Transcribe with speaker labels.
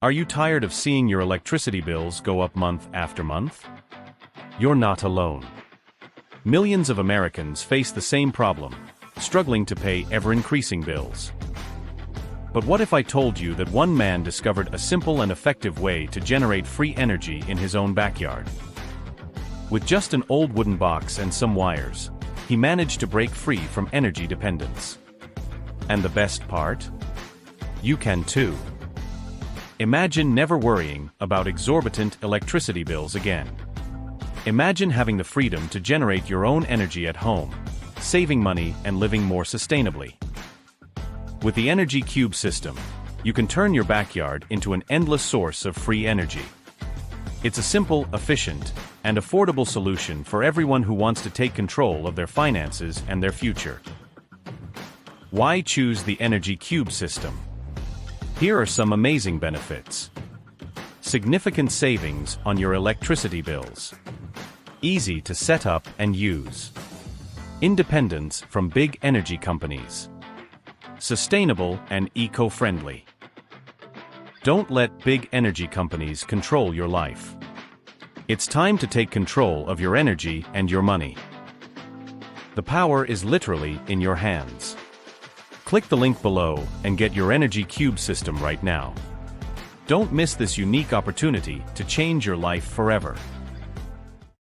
Speaker 1: Are you tired of seeing your electricity bills go up month after month? You're not alone. Millions of Americans face the same problem, struggling to pay ever-increasing bills. But what if I told you that one man discovered a simple and effective way to generate free energy in his own backyard? With just an old wooden box and some wires, he managed to break free from energy dependence. And the best part? You can too. Imagine never worrying about exorbitant electricity bills again. Imagine having the freedom to generate your own energy at home, saving money and living more sustainably. With the Energy Cube system, you can turn your backyard into an endless source of free energy. It's a simple, efficient, and affordable solution for everyone who wants to take control of their finances and their future. Why choose the Energy Cube system? Here are some amazing benefits. Significant savings on your electricity bills. Easy to set up and use. Independence from big energy companies. Sustainable and eco-friendly. Don't let big energy companies control your life. It's time to take control of your energy and your money. The power is literally in your hands. Click the link below and get your Energy Cube system right now. Don't miss this unique opportunity to change your life forever.